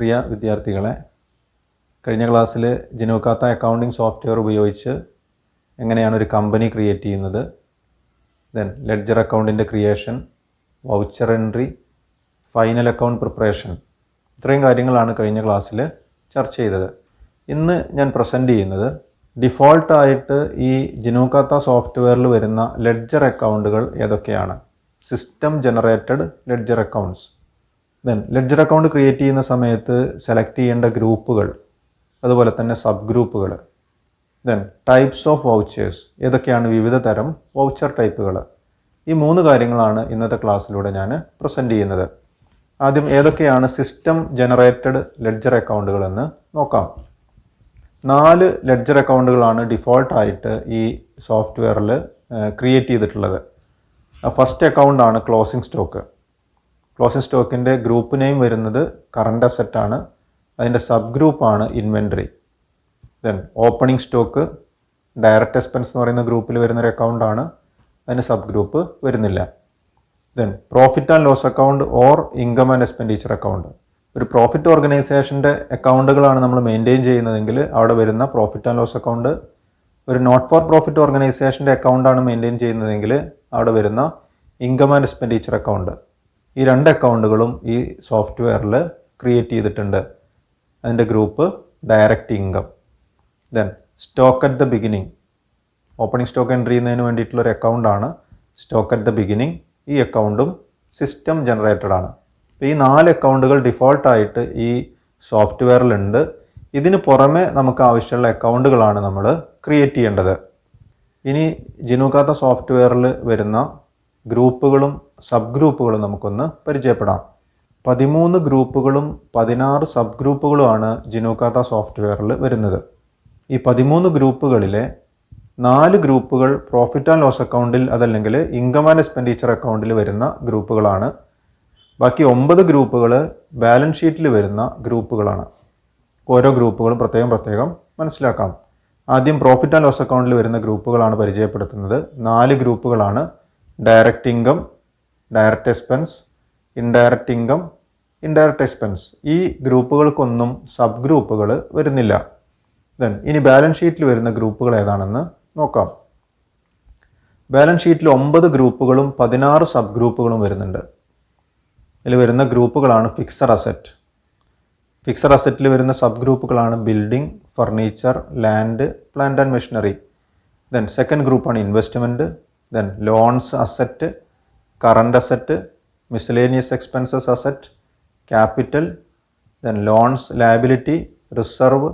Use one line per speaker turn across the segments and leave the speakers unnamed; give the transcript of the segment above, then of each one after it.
പ്രിയ വിദ്യാർത്ഥികളെ, കഴിഞ്ഞ ക്ലാസ്സിൽ ജിനോകാത്ത അക്കൗണ്ടിംഗ് സോഫ്റ്റ്വെയർ ഉപയോഗിച്ച് എങ്ങനെയാണ് ഒരു കമ്പനി ക്രിയേറ്റ് ചെയ്യുന്നത്, ദെൻ ലെഡ്ജർ അക്കൗണ്ടിൻ്റെ creation, voucher entry, final account preparation, ഇത്രയും കാര്യങ്ങളാണ് കഴിഞ്ഞ ക്ലാസ്സിൽ ചർച്ച ചെയ്തത്. ഇന്ന് ഞാൻ പ്രസൻറ്റ് ചെയ്യുന്നത് ഡിഫോൾട്ടായിട്ട് ഈ ജിനോകാത്ത സോഫ്റ്റ്വെയറിൽ വരുന്ന ലെഡ്ജർ അക്കൗണ്ടുകൾ ഏതൊക്കെയാണ്. System generated ledger accounts. Then ledger account create ചെയ്യുന്ന സമയത്ത് സെലക്ട് ചെയ്യേണ്ട ഗ്രൂപ്പുകൾ, അതുപോലെ തന്നെ സബ് ഗ്രൂപ്പുകൾ. ദെൻ ടൈപ്സ് ഓഫ് വൗച്ചേഴ്സ്, ഏതൊക്കെയാണ് വിവിധ തരം വൗച്ചർ ടൈപ്പുകൾ. ഈ 3 കാര്യങ്ങളാണ് ഇന്നത്തെ ക്ലാസ്സിലൂടെ ഞാൻ പ്രസൻറ്റ് ചെയ്യുന്നത്. ആദ്യം ഏതൊക്കെയാണ് സിസ്റ്റം ജനറേറ്റഡ് ലെഡ്ജർ അക്കൗണ്ടുകൾ എന്ന് നോക്കാം. 4 ലെഡ്ജർ അക്കൗണ്ടുകളാണ് ഡിഫോൾട്ടായിട്ട് ഈ സോഫ്റ്റ്വെയറിൽ ക്രിയേറ്റ് ചെയ്തിട്ടുള്ളത്. ഫസ്റ്റ് അക്കൗണ്ടാണ് ക്ലോസിംഗ് സ്റ്റോക്ക്. ക്ലോസിംഗ് സ്റ്റോക്കിൻ്റെ ഗ്രൂപ്പ് നെയിം വരുന്നത് കറണ്ട് അസറ്റാണ്. അതിൻ്റെ സബ് ഗ്രൂപ്പാണ് inventory. Then opening stock direct expense എന്ന് പറയുന്ന ഗ്രൂപ്പിൽ വരുന്നൊരു അക്കൗണ്ടാണ്. അതിന് സബ് ഗ്രൂപ്പ് വരുന്നില്ല. Then profit and loss account or income and expenditure account. ഒരു പ്രോഫിറ്റ് ഓർഗനൈസേഷൻ്റെ അക്കൗണ്ടുകളാണ് നമ്മൾ മെയിൻറ്റെയിൻ ചെയ്യുന്നതെങ്കിൽ അവിടെ വരുന്ന പ്രോഫിറ്റ് ആൻഡ് ലോസ് അക്കൗണ്ട്. ഒരു നോട്ട് ഫോർ പ്രോഫിറ്റ് ഓർഗനൈസേഷൻ്റെ അക്കൗണ്ടാണ് മെയിൻറ്റെയിൻ ചെയ്യുന്നതെങ്കിൽ അവിടെ വരുന്ന ഇൻകം ആൻഡ് എക്സ്പെൻഡിച്ചർ അക്കൗണ്ട്. ഈ 2 അക്കൗണ്ടുകളും ഈ സോഫ്റ്റ്വെയറിൽ ക്രിയേറ്റ് ചെയ്തിട്ടുണ്ട്. അതിൻ്റെ group direct income. Then stock at the beginning, opening stock entry ചെയ്യുന്നതിന് വേണ്ടിയിട്ടുള്ളൊരു അക്കൗണ്ടാണ് സ്റ്റോക്ക് അറ്റ് ദ ബിഗിനിങ്. ഈ അക്കൗണ്ടും സിസ്റ്റം ജനറേറ്റഡ് ആണ്. അപ്പോൾ ഈ 4 അക്കൗണ്ടുകൾ ഡിഫോൾട്ടായിട്ട് ഈ സോഫ്റ്റ്വെയറിലുണ്ട്. ഇതിന് പുറമെ നമുക്ക് ആവശ്യമുള്ള അക്കൗണ്ടുകളാണ് നമ്മൾ ക്രിയേറ്റ് ചെയ്യേണ്ടത്. ഇനി ജിനോകാത്ത സോഫ്റ്റ്വെയറിൽ വരുന്ന ഗ്രൂപ്പുകളും സബ് ഗ്രൂപ്പുകളും നമുക്കൊന്ന് പരിചയപ്പെടാം. 13 ഗ്രൂപ്പുകളും 16 സബ് ഗ്രൂപ്പുകളുമാണ് ജിനോകാത്ത സോഫ്റ്റ്വെയറിൽ വരുന്നത്. ഈ 13 ഗ്രൂപ്പുകളിലെ 4 ഗ്രൂപ്പുകൾ പ്രോഫിറ്റ് ആൻഡ് ലോസ് അക്കൗണ്ടിൽ അതല്ലെങ്കിൽ ഇൻകം ആൻഡ് എക്സ്പെൻഡിച്ചർ അക്കൗണ്ടിൽ വരുന്ന ഗ്രൂപ്പുകളാണ്. ബാക്കി 9 ഗ്രൂപ്പുകൾ ബാലൻസ് ഷീറ്റിൽ വരുന്ന ഗ്രൂപ്പുകളാണ്. ഓരോ ഗ്രൂപ്പുകളും പ്രത്യേകം മനസ്സിലാക്കാം. ആദ്യം പ്രോഫിറ്റ് ആൻഡ് ലോസ് അക്കൗണ്ടിൽ വരുന്ന ഗ്രൂപ്പുകളാണ് പരിചയപ്പെടുത്തുന്നത്. 4 ഗ്രൂപ്പുകളാണ്. Direct income, direct expense, indirect income, indirect expense. ഈ ഗ്രൂപ്പുകൾക്കൊന്നും സബ് ഗ്രൂപ്പുകൾ വരുന്നില്ല. ദെൻ ഇനി ബാലൻസ് ഷീറ്റിൽ വരുന്ന ഗ്രൂപ്പുകൾ ഏതാണെന്ന് നോക്കാം. ബാലൻസ് ഷീറ്റിൽ 9 ഗ്രൂപ്പുകളും 16 സബ് ഗ്രൂപ്പുകളും വരുന്നുണ്ട്. ഇതിൽ വരുന്ന ഗ്രൂപ്പുകളാണ് ഫിക്സഡ് അസറ്റ്. ഫിക്സഡ് അസറ്റിൽ വരുന്ന സബ് ഗ്രൂപ്പുകളാണ് building, furniture, land, plant and machinery. Then second ഗ്രൂപ്പാണ് investment. Then loans asset, current asset, miscellaneous expenses asset, capital, then loans liability, reserve,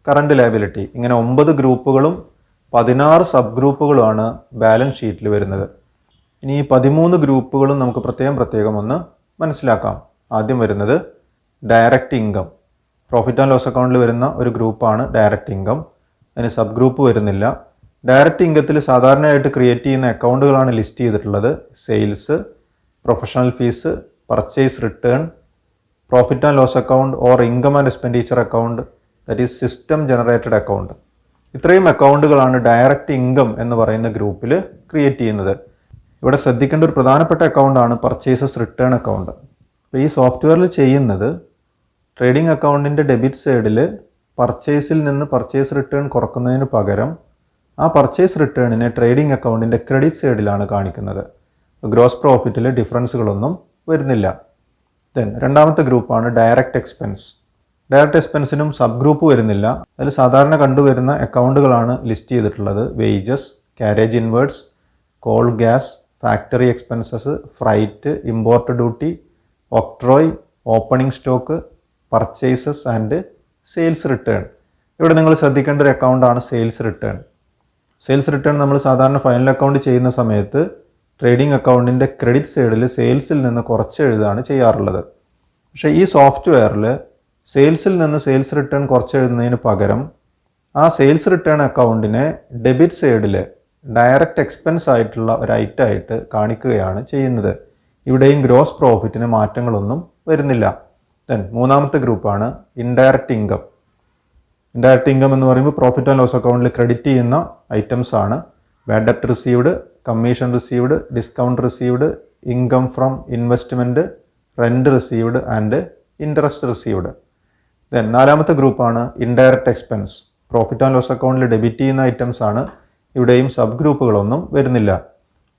current liability. ഇങ്ങനെ 9 ഗ്രൂപ്പുകളും 16 സബ് ഗ്രൂപ്പുകളുമാണ് ബാലൻസ് ഷീറ്റിൽ വരുന്നത്. ഇനി ഈ 13 ഗ്രൂപ്പുകളും നമുക്ക് പ്രത്യേകം ഒന്ന് മനസ്സിലാക്കാം. ആദ്യം വരുന്നത് direct income. Profit and loss അക്കൗണ്ടിൽ വരുന്ന ഒരു ഗ്രൂപ്പാണ് ഡയറക്റ്റ് ഇൻകം. അതിന് സബ് ഗ്രൂപ്പ് വരുന്നില്ല. ഡയറക്റ്റ് ഇൻകത്തിൽ സാധാരണയായിട്ട് ക്രിയേറ്റ് ചെയ്യുന്ന അക്കൗണ്ടുകളാണ് ലിസ്റ്റ് ചെയ്തിട്ടുള്ളത്. Sales, professional fees, purchase return, profit and loss account or income and expenditure account, that is system generated account. ഇത്രയും അക്കൗണ്ടുകളാണ് ഡയറക്റ്റ് ഇൻകം എന്ന് പറയുന്ന ഗ്രൂപ്പിൽ ക്രിയേറ്റ് ചെയ്യുന്നത്. ഇവിടെ ശ്രദ്ധിക്കേണ്ട ഒരു പ്രധാനപ്പെട്ട അക്കൗണ്ടാണ് പർച്ചേസസ് റിട്ടേൺ അക്കൗണ്ട്. അപ്പോൾ ഈ സോഫ്റ്റ്വെയറിൽ ചെയ്യുന്നത് ട്രേഡിംഗ് അക്കൗണ്ടിൻ്റെ ഡെബിറ്റ് സൈഡിൽ പർച്ചേസിൽ നിന്ന് പർച്ചേസ് റിട്ടേൺ കുറക്കുന്നതിന് പകരം ആ പർച്ചേസ് റിട്ടേണിനെ ട്രേഡിംഗ് അക്കൗണ്ടിൻ്റെ ക്രെഡിറ്റ് സൈഡിലാണ് കാണിക്കുന്നത്. ഗ്രോസ് പ്രോഫിറ്റിൽ ഡിഫറൻസുകളൊന്നും വരുന്നില്ല. ദെൻ രണ്ടാമത്തെ ഗ്രൂപ്പാണ് ഡയറക്റ്റ് എക്സ്പെൻസ്. ഡയറക്റ്റ് എക്സ്പെൻസിനും സബ് ഗ്രൂപ്പ് വരുന്നില്ല. അതിൽ സാധാരണ കണ്ടുവരുന്ന അക്കൗണ്ടുകളാണ് ലിസ്റ്റ് ചെയ്തിട്ടുള്ളത്. Wages, carriage inwards, coal gas, factory expenses, freight, import duty, octroi, opening stock, purchases and sales return. ഇവിടെ നിങ്ങൾ ശ്രദ്ധിക്കേണ്ട ഒരു അക്കൗണ്ടാണ് സെയിൽസ് റിട്ടേൺ. സെയിൽസ് റിട്ടേൺ നമ്മൾ സാധാരണ ഫൈനൽ അക്കൗണ്ട് ചെയ്യുന്ന സമയത്ത് ട്രേഡിംഗ് അക്കൗണ്ടിൻ്റെ ക്രെഡിറ്റ് സൈഡിൽ സെയിൽസിൽ നിന്ന് കുറച്ച് എഴുതുകയാണ് ചെയ്യാറുള്ളത്. പക്ഷേ ഈ സോഫ്റ്റ്വെയറിൽ സെയിൽസിൽ നിന്ന് സെയിൽസ് റിട്ടേൺ കുറച്ച് എഴുതുന്നതിന് പകരം ആ സെയിൽസ് റിട്ടേൺ അക്കൗണ്ടിനെ ഡെബിറ്റ് സൈഡിൽ ഡയറക്റ്റ് എക്സ്പെൻസ് ആയിട്ടുള്ള ഒരു ഐറ്റമായിട്ട് കാണിക്കുകയാണ് ചെയ്യുന്നത്. ഇവിടെയും ഗ്രോസ് പ്രോഫിറ്റിന് മാറ്റങ്ങളൊന്നും വരുന്നില്ല. ദെൻ മൂന്നാമത്തെ ഗ്രൂപ്പാണ് ഇൻഡയറക്റ്റ് ഇൻകം. ഇൻഡയറക്റ്റ് ഇൻകം എന്ന് പറയുമ്പോൾ പ്രോഫിറ്റ് ആൻഡ് ലോസ് അക്കൗണ്ടിൽ ക്രെഡിറ്റ് ചെയ്യുന്ന ഐറ്റംസ് ആണ്. ബാഡ് ഡെപ്റ്റ് received, commission received, discount received, income from investment, rent received and interest received. Then നാലാമത്തെ ഗ്രൂപ്പാണ് indirect expense. Profit and loss അക്കൗണ്ടിൽ ഡെബിറ്റ് ചെയ്യുന്ന ഐറ്റംസ് ആണ്. ഇവിടെയും സബ് ഗ്രൂപ്പുകളൊന്നും വരുന്നില്ല.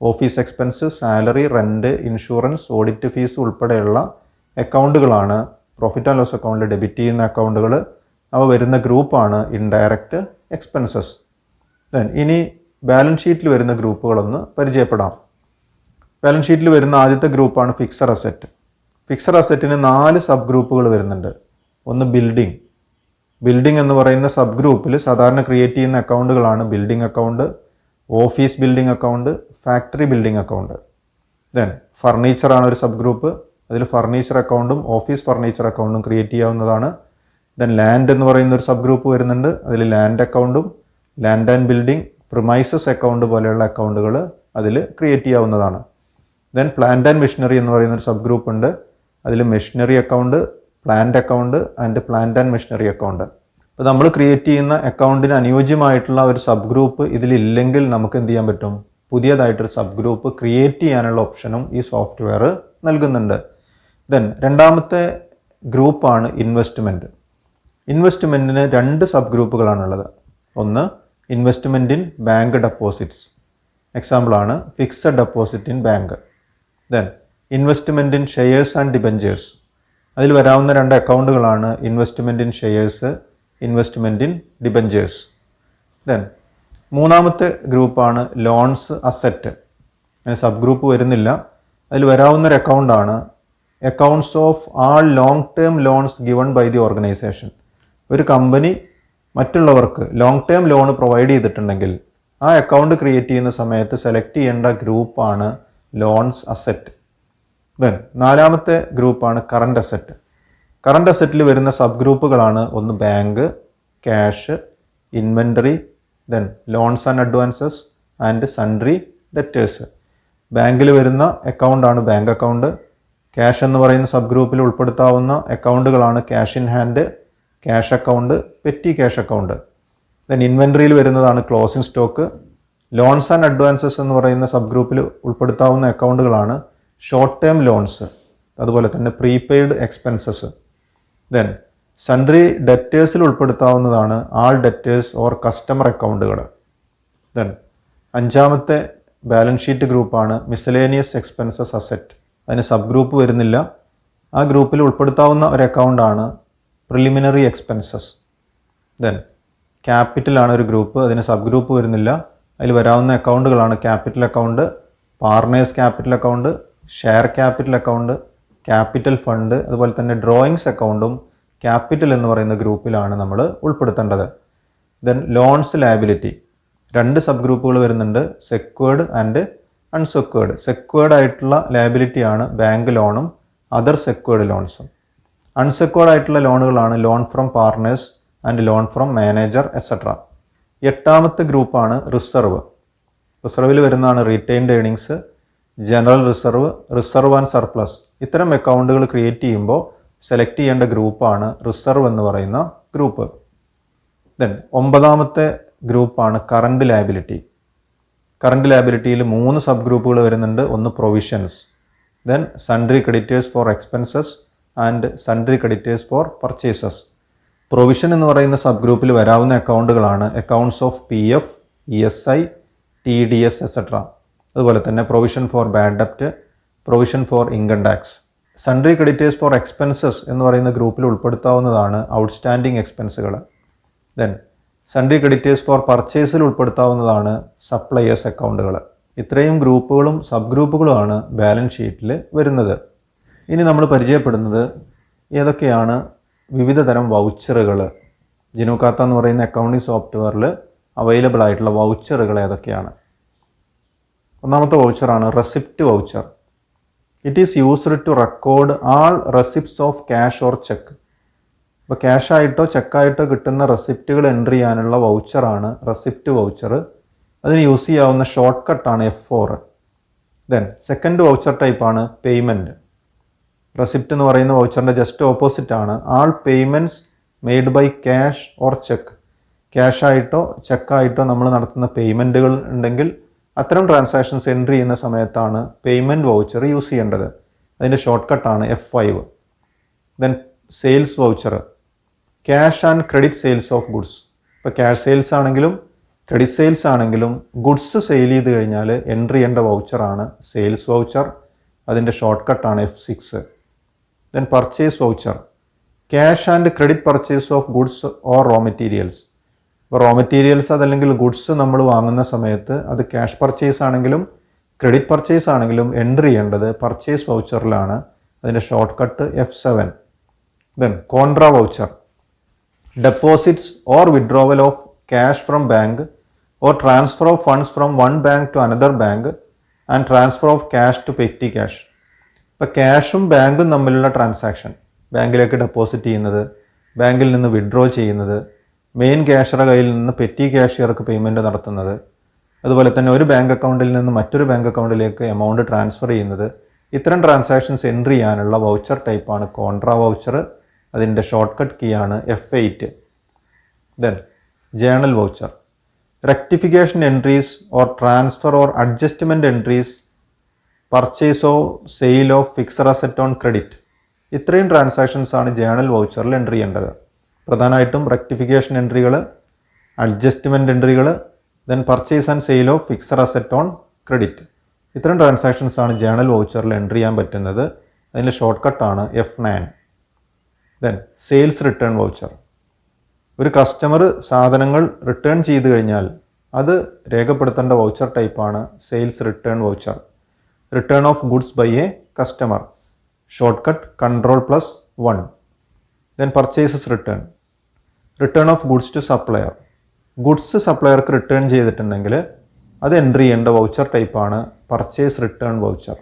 Office expense, salary, rent, insurance, audit fees ഉൾപ്പെടെയുള്ള അക്കൗണ്ടുകളാണ് പ്രോഫിറ്റ് ആൻഡ് ലോസ് അക്കൗണ്ടിൽ ഡെബിറ്റ് ചെയ്യുന്ന അക്കൗണ്ടുകൾ. അവ വരുന്ന ഗ്രൂപ്പാണ് ഇൻഡയറക്റ്റ് എക്സ്പെൻസസ്. ദെൻ ഇനി ബാലൻസ് ഷീറ്റിൽ വരുന്ന ഗ്രൂപ്പുകളൊന്ന് പരിചയപ്പെടാം. ബാലൻസ് ഷീറ്റിൽ വരുന്ന ആദ്യത്തെ ഗ്രൂപ്പാണ് ഫിക്സഡ് അസറ്റ്. ഫിക്സഡ് അസറ്റിന് 4 സബ് ഗ്രൂപ്പുകൾ വരുന്നുണ്ട്. ഒന്ന് ബിൽഡിംഗ്. ബിൽഡിംഗ് എന്ന് പറയുന്ന സബ് ഗ്രൂപ്പിൽ സാധാരണ ക്രിയേറ്റ് ചെയ്യുന്ന അക്കൗണ്ടുകളാണ് building account, office building account, factory building account. Then ഫർണിച്ചറാണ് ഒരു സബ് ഗ്രൂപ്പ്. അതിൽ ഫർണിച്ചർ അക്കൗണ്ടും ഓഫീസ് ഫർണിച്ചർ അക്കൗണ്ടും ക്രിയേറ്റ് ചെയ്യാവുന്നതാണ്. ദെൻ ലാൻഡ് എന്ന് പറയുന്ന ഒരു സബ് ഗ്രൂപ്പ് വരുന്നുണ്ട്. അതിൽ ലാൻഡ് അക്കൗണ്ടും land and building, premises account പോലെയുള്ള അക്കൗണ്ടുകൾ അതിൽ ക്രിയേറ്റ് ചെയ്യാവുന്നതാണ്. ദെൻ പ്ലാന്റ് ആൻഡ് മെഷീനറി എന്ന് പറയുന്ന ഒരു സബ് ഗ്രൂപ്പ് ഉണ്ട്. അതിൽ machinery account, plant account and plant and machinery account. അപ്പോൾ നമ്മൾ ക്രിയേറ്റ് ചെയ്യുന്ന അക്കൗണ്ടിന് അനുയോജ്യമായിട്ടുള്ള ഒരു സബ് ഗ്രൂപ്പ് ഇതിലില്ലെങ്കിൽ നമുക്ക് എന്ത് ചെയ്യാൻ പറ്റും? പുതിയതായിട്ടൊരു സബ് ഗ്രൂപ്പ് ക്രിയേറ്റ് ചെയ്യാനുള്ള ഓപ്ഷനും ഈ സോഫ്റ്റ്വെയർ നൽകുന്നുണ്ട്. ദെൻ രണ്ടാമത്തെ ഗ്രൂപ്പാണ് ഇൻവെസ്റ്റ്മെൻറ്റ്. ഇൻവെസ്റ്റ്മെൻറ്റിന് 2 സബ് ഗ്രൂപ്പുകളാണുള്ളത്. ഒന്ന് ഇൻവെസ്റ്റ്മെൻറ്റ് ഇൻ ബാങ്ക് ഡെപ്പോസിറ്റ്സ്. എക്സാമ്പിളാണ് fixed deposit in bank. Then investment in shares and debentures. അതിൽ വരാവുന്ന 2 അക്കൗണ്ടുകളാണ് investment in shares, investment in debentures. Then മൂന്നാമത്തെ ഗ്രൂപ്പാണ് ലോൺസ് അസറ്റ്. അതിന് സബ് ഗ്രൂപ്പ് വരുന്നില്ല. അതിൽ വരാവുന്നൊരു അക്കൗണ്ടാണ് accounts of all long term loans given by the organisation. ഒരു കമ്പനി മറ്റുള്ളവർക്ക് ലോങ് ടേം ലോൺ പ്രൊവൈഡ് ചെയ്തിട്ടുണ്ടെങ്കിൽ ആ അക്കൗണ്ട് ക്രിയേറ്റ് ചെയ്യുന്ന സമയത്ത് സെലക്ട് ചെയ്യേണ്ട ഗ്രൂപ്പാണ് ലോൺസ് അസറ്റ്. ദെൻ നാലാമത്തെ ഗ്രൂപ്പാണ് കറണ്ട് അസറ്റ്. കറണ്ട് അസറ്റിൽ വരുന്ന സബ് ഗ്രൂപ്പുകളാണ് ഒന്ന് bank, cash, inventory, then loans and advances and sundry debtors. ബാങ്കിൽ വരുന്ന അക്കൗണ്ടാണ് ബാങ്ക് അക്കൗണ്ട്. ക്യാഷ് എന്ന് പറയുന്ന സബ് ഗ്രൂപ്പിൽ ഉൾപ്പെടുത്താവുന്ന അക്കൗണ്ടുകളാണ് cash in hand, cash account, petty cash account. Then ഇൻവെൻ്ററിയിൽ വരുന്നതാണ് closing stock. Loans and advances എന്ന് പറയുന്ന സബ് ഗ്രൂപ്പിൽ ഉൾപ്പെടുത്താവുന്ന അക്കൗണ്ടുകളാണ് ഷോർട്ട് ടേം ലോൺസ്, അതുപോലെ തന്നെ പ്രീപെയ്ഡ് എക്സ്പെൻസസ്. ദെൻ സൺട്രി ഡെറ്റേഴ്സിൽ ഉൾപ്പെടുത്താവുന്നതാണ് ആൾ ഡെറ്റേഴ്സ് ഓർ കസ്റ്റമർ അക്കൗണ്ടുകൾ. ദെൻ അഞ്ചാമത്തെ ബാലൻസ് ഷീറ്റ് ഗ്രൂപ്പാണ് മിസലേനിയസ് എക്സ്പെൻസസ് അസറ്റ്. അതിന് സബ് ഗ്രൂപ്പ് വരുന്നില്ല. ആ ഗ്രൂപ്പിൽ ഉൾപ്പെടുത്താവുന്ന ഒരു അക്കൗണ്ടാണ് പ്രിലിമിനറി എക്സ്പെൻസസ്. ദെൻ ക്യാപിറ്റലാണ് ഒരു ഗ്രൂപ്പ്. അതിന് സബ് ഗ്രൂപ്പ് വരുന്നില്ല. അതിൽ വരാവുന്ന അക്കൗണ്ടുകളാണ് capital account, partners capital account, share capital account, capital fund, അതുപോലെ തന്നെ ഡ്രോയിങ്സ് അക്കൗണ്ടും ക്യാപിറ്റൽ എന്ന് പറയുന്ന ഗ്രൂപ്പിലാണ് നമ്മൾ ഉൾപ്പെടുത്തേണ്ടത്. ദെൻ ലോൺസ് ലയബിലിറ്റി 2 സബ് ഗ്രൂപ്പുകൾ വരുന്നുണ്ട്, സെക്വേർഡ് ആൻഡ് അൺസെക്വേർഡ്. സെക്വേർഡ് ആയിട്ടുള്ള ലയബിലിറ്റിയാണ് ബാങ്ക് ലോണും അതർ സെക്വേർഡ് ലോൺസും. അൺസെക്വേർഡ് ആയിട്ടുള്ള ലോണുകളാണ് loan from partners and loan from manager etcetera. 8ാമത്തെ ഗ്രൂപ്പാണ് റിസർവ്. റിസർവിൽ വരുന്നതാണ് retained earnings, general reserve, reserve and surplus. ഇത്തരം അക്കൗണ്ടുകൾ ക്രിയേറ്റ് ചെയ്യുമ്പോൾ സെലക്ട് ചെയ്യേണ്ട ഗ്രൂപ്പാണ് റിസർവ് എന്ന് പറയുന്ന ഗ്രൂപ്പ്. ദെൻ 9ാമത്തെ ഗ്രൂപ്പാണ് കറണ്ട് ലയബിലിറ്റി. കറണ്ട് ലയബിലിറ്റിയിൽ 3 സബ് ഗ്രൂപ്പുകൾ വരുന്നുണ്ട്. ഒന്ന് provisions, then sundry creditors for expenses and sundry creditors for purchases. Provision എന്ന് പറയുന്ന സബ് ഗ്രൂപ്പിൽ വരാവുന്ന അക്കൗണ്ടുകളാണ് accounts of PF, ESI, TDS etcetera. അതുപോലെ തന്നെ പ്രൊവിഷൻ ഫോർ ബാഡ് ഡെപ്റ്റ്, provision for income tax. Sundry creditors for expenses എന്ന് പറയുന്ന ഗ്രൂപ്പിൽ ഉൾപ്പെടുത്താവുന്നതാണ് ഔട്ട്സ്റ്റാൻഡിങ് എക്സ്പെൻസുകൾ. ദെൻ സൺട്രി ക്രെഡിറ്റേഴ്സ് ഫോർ പർച്ചേസിൽ ഉൾപ്പെടുത്താവുന്നതാണ് സപ്ലയേഴ്സ് അക്കൗണ്ടുകൾ. ഇത്രയും ഗ്രൂപ്പുകളും സബ് ഗ്രൂപ്പുകളുമാണ് ബാലൻസ് ഷീറ്റിൽ വരുന്നത്. ഇനി നമ്മൾ പരിചയപ്പെടുന്നത് ഏതൊക്കെയാണ് വിവിധ തരം വൗച്ചറുകൾ. ജിനോകാത്ത എന്ന് പറയുന്ന അക്കൗണ്ടിങ് സോഫ്റ്റ്വെയറിൽ അവൈലബിൾ ആയിട്ടുള്ള വൗച്ചറുകൾ ഏതൊക്കെയാണ്? ഒന്നാമത്തെ വൗച്ചറാണ് receipt voucher. It is used to record all receipts of cash or cheque. ഇപ്പോൾ ക്യാഷായിട്ടോ ചെക്കായിട്ടോ കിട്ടുന്ന റെസിപ്റ്റുകൾ എൻട്രി ചെയ്യാനുള്ള വൗച്ചറാണ് റെസിപ്റ്റ് വൗച്ചർ. അതിന് യൂസ് ചെയ്യാവുന്ന ഷോർട്ട് കട്ടാണ് F4. ദെൻ സെക്കൻഡ് വൗച്ചർ ടൈപ്പാണ് പേയ്മെൻറ്റ്. റെസിപ്റ്റ് എന്ന് പറയുന്ന വൗച്ചറിൻ്റെ ജസ്റ്റ് ഓപ്പോസിറ്റാണ് all payments made by cash or cheque. ക്യാഷായിട്ടോ ചെക്കായിട്ടോ നമ്മൾ നടത്തുന്ന പേയ്മെൻറ്റുകൾ ഉണ്ടെങ്കിൽ അത്തരം ട്രാൻസാക്ഷൻസ് എൻട്രി ചെയ്യുന്ന സമയത്താണ് പേയ്മെൻറ്റ് വൗച്ചർ യൂസ് ചെയ്യേണ്ടത്. അതിൻ്റെ ഷോർട്ട് കട്ടാണ് F5. Then sales voucher. Cash and credit sales of goods. ഇപ്പോൾ ക്യാഷ് സെയിൽസ് ആണെങ്കിലും ക്രെഡിറ്റ് സെയിൽസ് ആണെങ്കിലും ഗുഡ്സ് സെയിൽ ചെയ്ത് കഴിഞ്ഞാൽ എൻട്രി ചെയ്യേണ്ട വൗച്ചറാണ് സെയിൽസ് വൗച്ചർ. അതിൻ്റെ ഷോർട്ട് കട്ടാണ് F6. Then purchase voucher. Cash and credit purchase of goods or raw materials. ഇപ്പോൾ റോ മെറ്റീരിയൽസ് അതല്ലെങ്കിൽ ഗുഡ്സ് നമ്മൾ വാങ്ങുന്ന സമയത്ത് അത് ക്യാഷ് പർച്ചേസ് ആണെങ്കിലും ക്രെഡിറ്റ് പർച്ചേസ് ആണെങ്കിലും എൻട്രി ചെയ്യേണ്ടത് പർച്ചേസ് വൗച്ചറിലാണ്. അതിൻ്റെ short cut F7. Then contra voucher. Deposits or withdrawal of cash from bank or transfer of funds from one bank to another bank and transfer of cash to petty cash. ഇപ്പോൾ ക്യാഷും ബാങ്കും തമ്മിലുള്ള transaction, ബാങ്കിലേക്ക് deposit ചെയ്യുന്നത്, ബാങ്കിൽ നിന്ന് withdraw ചെയ്യുന്നത്, main ക്യാഷറുടെ കയ്യിൽ നിന്ന് പെറ്റി ക്യാഷ്യർക്ക് പേയ്മെൻറ്റ് നടത്തുന്നത്, അതുപോലെ തന്നെ ഒരു ബാങ്ക് അക്കൗണ്ടിൽ നിന്ന് മറ്റൊരു ബാങ്ക് അക്കൗണ്ടിലേക്ക് എമൗണ്ട് ട്രാൻസ്ഫർ ചെയ്യുന്നത്, ഇത്തരം ട്രാൻസാക്ഷൻസ് എൻട്രി ചെയ്യാനുള്ള വൗച്ചർ ടൈപ്പാണ് കോൺട്രാ വൗച്ചർ. അതിൻ്റെ ഷോർട്ട് കട്ട് കീ ആണ് F8. Then journal voucher. Rectification entries or transfer or adjustment entries, purchase or sale of fixed asset on credit. ഇത്രയും ട്രാൻസാക്ഷൻസ് ആണ് journal വൗച്ചറിൽ entry ചെയ്യേണ്ടത്. പ്രധാനമായിട്ടും റെക്ടിഫിക്കേഷൻ എൻട്രികൾ, അഡ്ജസ്റ്റ്മെൻറ്റ് എൻട്രികൾ, then purchase and sale of fixed asset on credit. ഇത്തരം transactions ആണ് journal വൗച്ചറിൽ എൻട്രി ചെയ്യാൻ പറ്റുന്നത്. അതിൻ്റെ ഷോർട്ട് കട്ടാണ് F9. Then sales return voucher. ഒരു കസ്റ്റമർ സാധനങ്ങൾ റിട്ടേൺ ചെയ്ത് കഴിഞ്ഞാൽ അത് രേഖപ്പെടുത്തേണ്ട വൗച്ചർ ടൈപ്പാണ് sales return voucher. Return of goods by a customer, short cut Ctrl+1. Then purchases return. Return of goods to supplier. Goods സപ്ലയർക്ക് റിട്ടേൺ ചെയ്തിട്ടുണ്ടെങ്കിൽ അത് എൻട്രി ചെയ്യേണ്ട വൗച്ചർ ടൈപ്പാണ് പർച്ചേസ് റിട്ടേൺ വൗച്ചർ.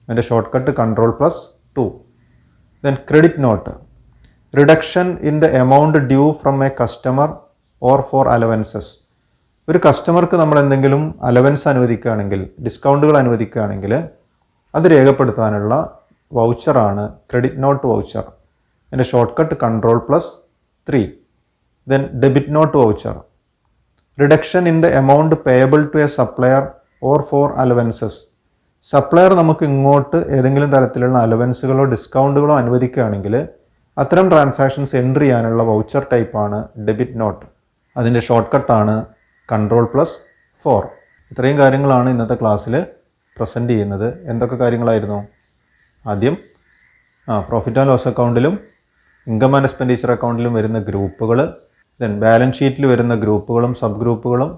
അതിൻ്റെ short cut Ctrl+2. Then credit note. Reduction in the amount due from a customer or for allowances. ഒരു കസ്റ്റമർക്ക് നമ്മൾ എന്തെങ്കിലും അലവൻസ് അനുവദിക്കുകയാണെങ്കിൽ, ഡിസ്കൗണ്ടുകൾ അനുവദിക്കുകയാണെങ്കിൽ അത് രേഖപ്പെടുത്താനുള്ള വൗച്ചറാണ് ക്രെഡിറ്റ് നോട്ട് വൗച്ചർ. അതിൻ്റെ short cut Ctrl+3. Then debit note voucher. Reduction in the amount payable to a supplier or for allowances. Supplier നമുക്ക് ഇങ്ങോട്ട് ഏതെങ്കിലും തരത്തിലുള്ള അലവൻസുകളോ ഡിസ്കൗണ്ടുകളോ അനുവദിക്കുകയാണെങ്കിൽ അത്തരം ട്രാൻസാക്ഷൻസ് എൻട്രി ചെയ്യാനുള്ള വൗച്ചർ ടൈപ്പാണ് ഡെബിറ്റ് നോട്ട്. അതിൻ്റെ ഷോർട്ട് കട്ടാണ് Ctrl+4. ഇത്രയും കാര്യങ്ങളാണ് ഇന്നത്തെ ക്ലാസ്സിൽ പ്രസൻറ്റ് ചെയ്യുന്നത്. എന്തൊക്കെ കാര്യങ്ങളായിരുന്നു? ആദ്യം പ്രോഫിറ്റ് ആൻഡ് ലോസ് അക്കൗണ്ടിലും ഇൻകം ആൻഡ് എക്സ്പെൻഡിച്ചർ അക്കൗണ്ടിലും വരുന്ന ഗ്രൂപ്പുകൾ, ദെൻ ബാലൻസ് ഷീറ്റിൽ വരുന്ന ഗ്രൂപ്പുകളും സബ് ഗ്രൂപ്പുകളും,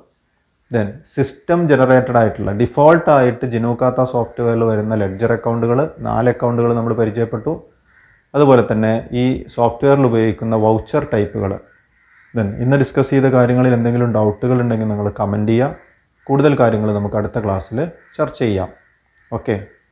ദെൻ സിസ്റ്റം ജനറേറ്റഡ് ആയിട്ടുള്ള ഡിഫോൾട്ടായിട്ട് ജിനോകാത്ത സോഫ്റ്റ്വെയറിൽ വരുന്ന ലെഡ്ജർ അക്കൗണ്ടുകൾ, 4 അക്കൗണ്ടുകൾ നമ്മൾ പരിചയപ്പെട്ടു. അതുപോലെ തന്നെ ഈ സോഫ്റ്റ്വെയറിൽ ഉപയോഗിക്കുന്ന വൗച്ചർ ടൈപ്പുകൾ. ദെൻ ഇന്ന് ഡിസ്കസ് ചെയ്ത കാര്യങ്ങളിൽ എന്തെങ്കിലും ഡൗട്ടുകൾ ഉണ്ടെങ്കിൽ നിങ്ങൾ കമൻറ്റ് ചെയ്യുക. കൂടുതൽ കാര്യങ്ങൾ നമുക്ക് അടുത്ത ക്ലാസ്സിൽ ചർച്ച ചെയ്യാം. ഓക്കെ.